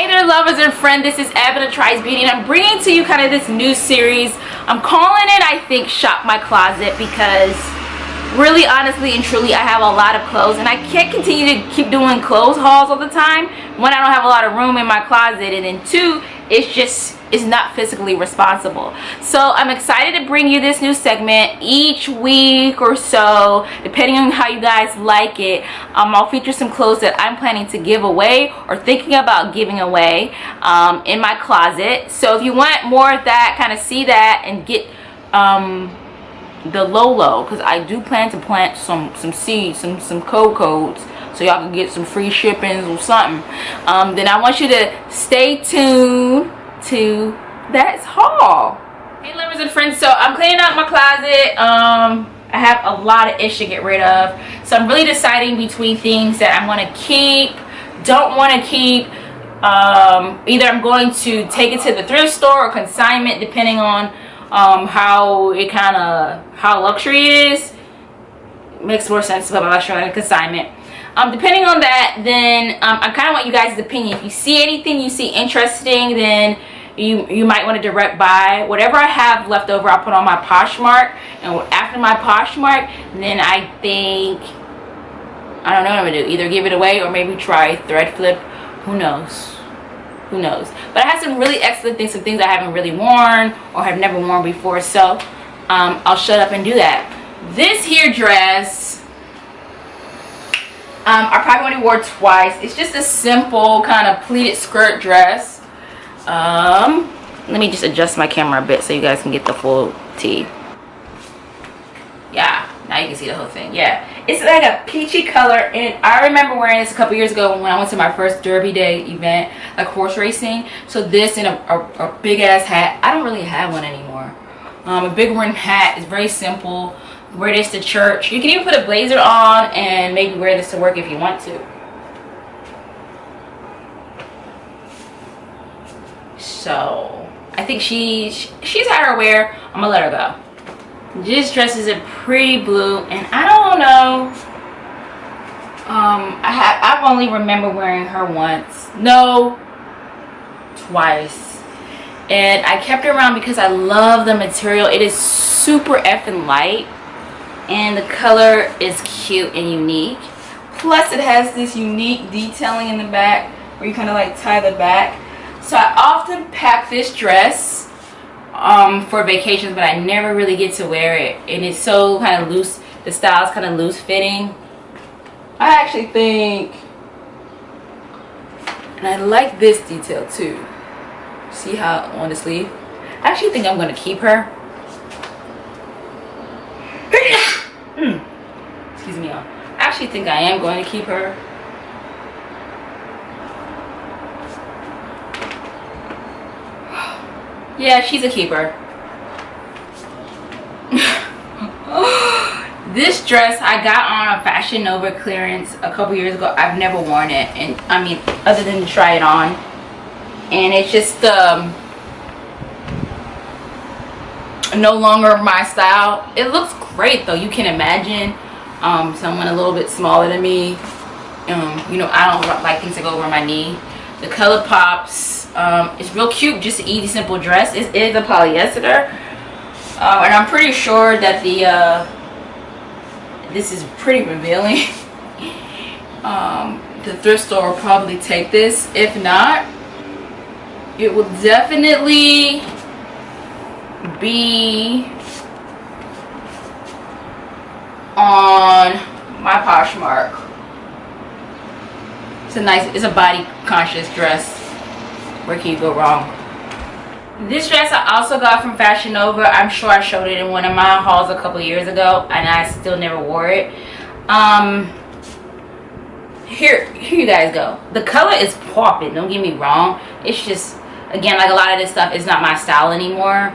Hey there, lovers and friends, this is Ebony Tries Beauty, and I'm bringing to you kind of this new series. I'm calling it, I think, Shop My Closet, because really, honestly and truly, I have a lot of clothes and I can't continue to keep doing clothes hauls all the time. One, I don't have a lot of room in my closet, and then two, it's not physically responsible. So I'm excited to bring you this new segment each week or so, depending on how you guys like it. I'll feature some clothes that I'm planning to give away or thinking about giving away in my closet. So if you want more of that, kind of see that and get the low, because I do plan to plant some seeds, some code codes, so y'all can get some free shippings or something. Then I want you to stay tuned to that haul. Hey lovers and friends, so I'm cleaning out my closet. I have a lot of ish to get rid of, so I'm really deciding between things that I'm going to keep, don't want to keep. Either I'm going to take it to the thrift store or consignment, depending on how luxury it is. Makes more sense to put my luxury on a consignment. Depending on that, then I kind of want you guys' opinion. If you see anything you see interesting, then you might want to direct buy. Whatever I have left over, I'll put on my Poshmark, and after my Poshmark, then I think, I don't know what I'm gonna do. Either give it away or maybe try thread flip. Who knows? Who knows? But I have some really excellent things, some things I haven't really worn or have never worn before, so I'll shut up and do that. This here dress, I probably only wore twice. It's just a simple kind of pleated skirt dress. Let me just adjust my camera a bit so you guys can get the full tee. Yeah, now you can see the whole thing. Yeah, it's like a peachy color, and I remember wearing this a couple years ago when I went to my first Derby Day event, like horse racing. So this and a big ass hat. I don't really have one anymore. A big rim hat is very simple. Wear this to church. You can even put a blazer on and maybe wear this to work if you want to. So I think she's had her wear. I'm gonna let her go. This dress is a pretty blue, and I don't know. I've only remember wearing her once. No, twice. And I kept it around because I love the material. It is super effing light, and the color is cute and unique. Plus it has this unique detailing in the back where you kind of like tie the back. So I often pack this dress for vacations, but I never really get to wear it, and it's so kind of loose. The style is kind of loose fitting. I actually think, and I like this detail too. See how on the sleeve? I actually think I'm going to keep her. Excuse me, y'all. I actually think I am going to keep her. Yeah, she's a keeper. This dress I got on a Fashion Nova clearance a couple years ago. I've never worn it, and I mean, other than to try it on. And it's just no longer my style. It looks great though. You can imagine someone a little bit smaller than me. You know, I don't like things to go over my knee. The color pops. It's real cute, just an easy simple dress. It is a polyester, and I'm pretty sure that this is pretty revealing. The thrift store will probably take this. If not, it will definitely be on my Poshmark. It's a body conscious dress. Where can you go wrong? This dress I also got from Fashion Nova. I'm sure I showed it in one of my hauls a couple years ago, and I still never wore it. Here you guys go. The color is popping, don't get me wrong. It's just, again, like a lot of this stuff is not my style anymore.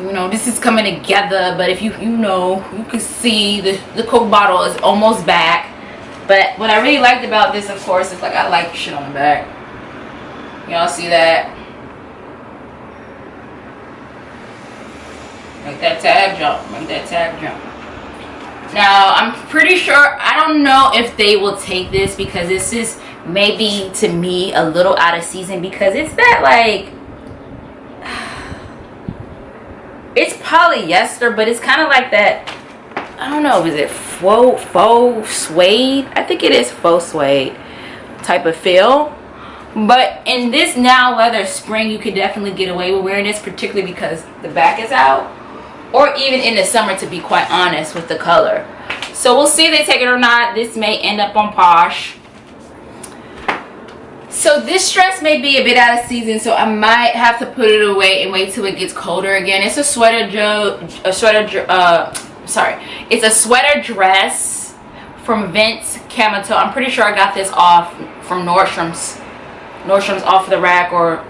You know, this is coming together, but if you can see the Coke bottle is almost back. But what I really liked about this, of course, is like I like shit on the back. Y'all see that? Make that tag jump. Make that tag jump. Now, I'm pretty sure, I don't know if they will take this, because this is maybe to me a little out of season, because it's that like, it's polyester, but it's kind of like that, I don't know, is it faux suede? I think it is faux suede type of feel. But in this now weather spring, you could definitely get away with wearing this, particularly because the back is out, or even in the summer, to be quite honest, with the color. So we'll see if they take it or not. This may end up on Posh. So this dress may be a bit out of season, so I might have to put it away and wait till it gets colder again. It's a it's a sweater dress from Vince Camuto. I'm pretty sure I got this off from Nordstrom's off the rack, or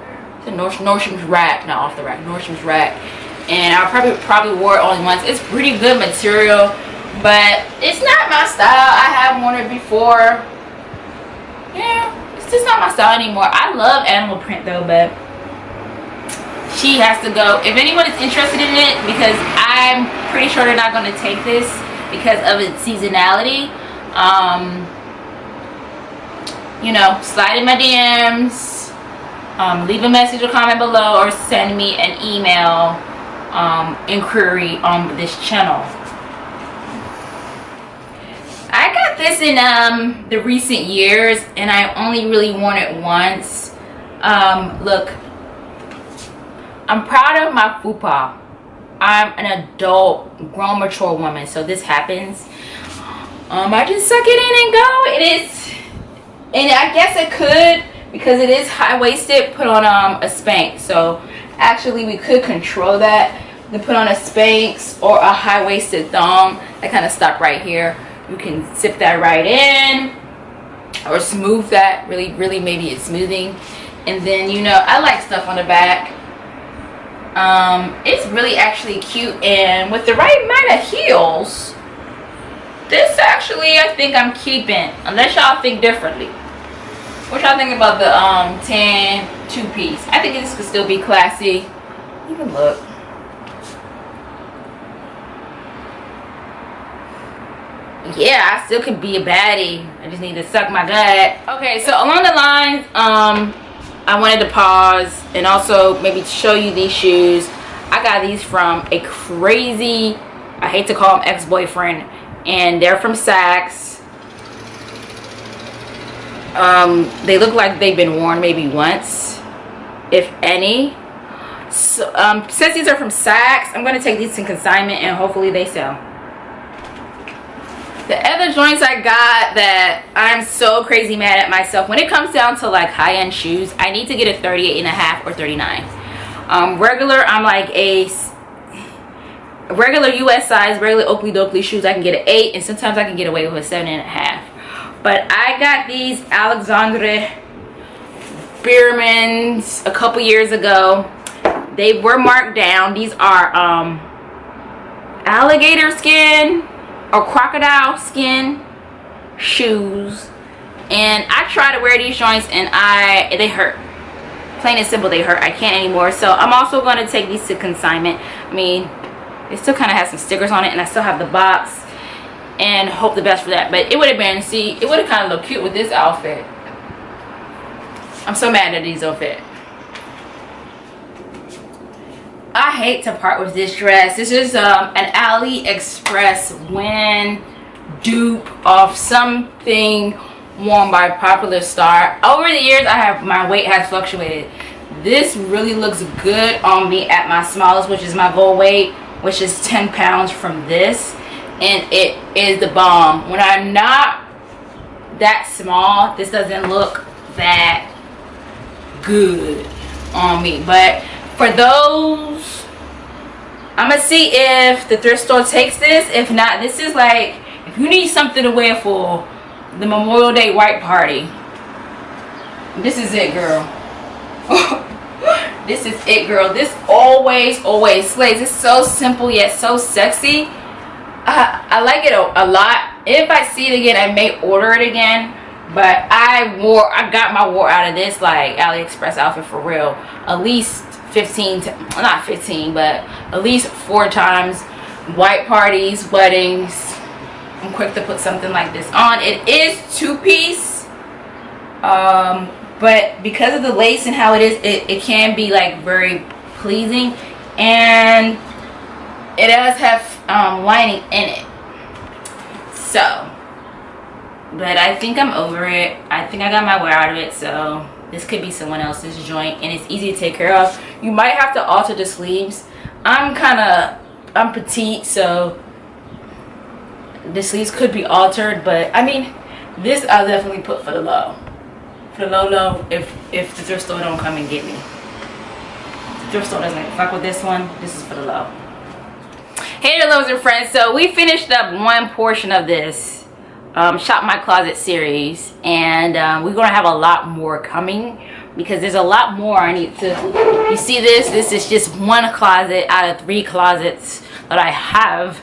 Nordstrom's rack, not off the rack, Nordstrom's rack. And I probably wore it only once. It's pretty good material, but it's not my style. I have worn it before. Yeah, it's just not my style anymore. I love animal print though, but she has to go. If anyone is interested in it, because I'm pretty sure they're not going to take this because of its seasonality, you know, slide in my DMs, leave a message or comment below, or send me an email inquiry on this channel. I got this in the recent years, and I only really worn it once. Look, I'm proud of my fupa. I'm an adult, grown, mature woman, so this happens. I just suck it in and go. It is. And I guess it could, because it is high-waisted, put on a Spanx. So actually we could control that. You can put on a Spanx or a high-waisted thong. I kind of stop right here. You can zip that right in, or smooth that. Really maybe it's smoothing. And then, you know, I like stuff on the back. It's really actually cute, and with the right amount of heels, this actually I think I'm keeping, unless y'all think differently. What y'all think about the tan two-piece? I think this could still be classy. Even look. Yeah, I still could be a baddie. I just need to suck my gut. Okay, so along the lines, I wanted to pause and also maybe show you these shoes. I got these from a crazy, I hate to call him ex-boyfriend, and they're from Saks. They look like they've been worn maybe once, if any. So, since these are from Saks, I'm going to take these to consignment and hopefully they sell. The other joints I got that I'm so crazy mad at myself, when it comes down to like high-end shoes, I need to get a 38.5 or 39. Regular, I'm like a regular US size, regular Oakley Dokley shoes, I can get an 8, and sometimes I can get away with a 7.5. But I got these Alexandre Biermans a couple years ago. They were marked down. These are alligator skin or crocodile skin shoes, and I try to wear these joints and they hurt. Plain and simple, they hurt. I can't anymore. So I'm also going to take these to consignment. I mean, it still kind of has some stickers on it, and I still have the box, and hope the best for that. But it would have been, see, it would have kind of looked cute with this outfit. I'm so mad that these don't fit. I hate to part with this dress. This is an AliExpress win dupe of something worn by Popular Star. Over the years, my weight has fluctuated. This really looks good on me at my smallest, which is my goal weight, which is 10 pounds from this, and it is the bomb. When I'm not that small, this doesn't look that good on me. But for those, I'm gonna see if the thrift store takes this. If not, this is like, if you need something to wear for the Memorial Day white party, this is it, girl. This is it, girl. This always slays. It's so simple yet so sexy. I like it a lot. If I see it again, I may order it again. But I got my war out of this like AliExpress outfit for real. At least 15, not 15, but at least 4 times. White parties, weddings, I'm quick to put something like this on. It is 2-piece, but because of the lace and how it is, it can be like very pleasing, and it does have lining in it. So, but I think I'm over it. I think I got my wear out of it, so this could be someone else's joint, and it's easy to take care of. You might have to alter the sleeves. I'm petite, so the sleeves could be altered, but I mean, this I'll definitely put for the low. For the low, if the thrift store don't come and get me. The thrift store doesn't fuck with this one. This is for the low. Hey there, lovers and friends. So we finished up one portion of this Shop My Closet series, and we're gonna have a lot more coming because there's a lot more I need to. You see this? This is just one closet out of 3 closets that I have.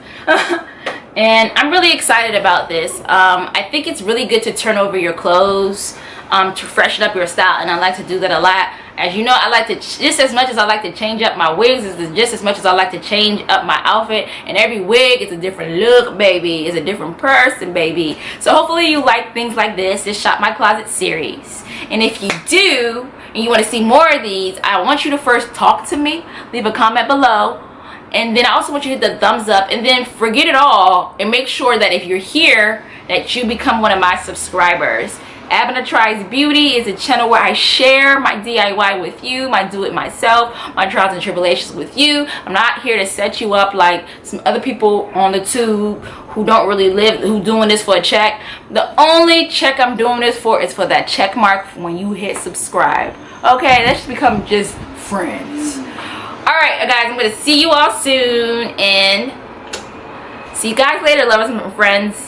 And I'm really excited about this. I think it's really good to turn over your clothes, to freshen up your style, and I like to do that a lot. As you know, I like to, just as much as I like to change up my wigs, is just as much as I like to change up my outfit. And every wig is a different look, baby. It's a different person, baby. So hopefully you like things like this Shop My Closet series. And if you do, and you want to see more of these, I want you to first talk to me. Leave a comment below. And then I also want you to hit the thumbs up, and then forget it all and make sure that if you're here, that you become one of my subscribers. Abena Tries Beauty is a channel where I share my DIY with you, my do-it-myself, my trials and tribulations with you. I'm not here to set you up like some other people on the tube who don't really live, who doing this for a check. The only check I'm doing this for is for that check mark when you hit subscribe. Okay, let's become just friends. Alright, guys, I'm going to see you all soon, and see you guys later, lovers and friends.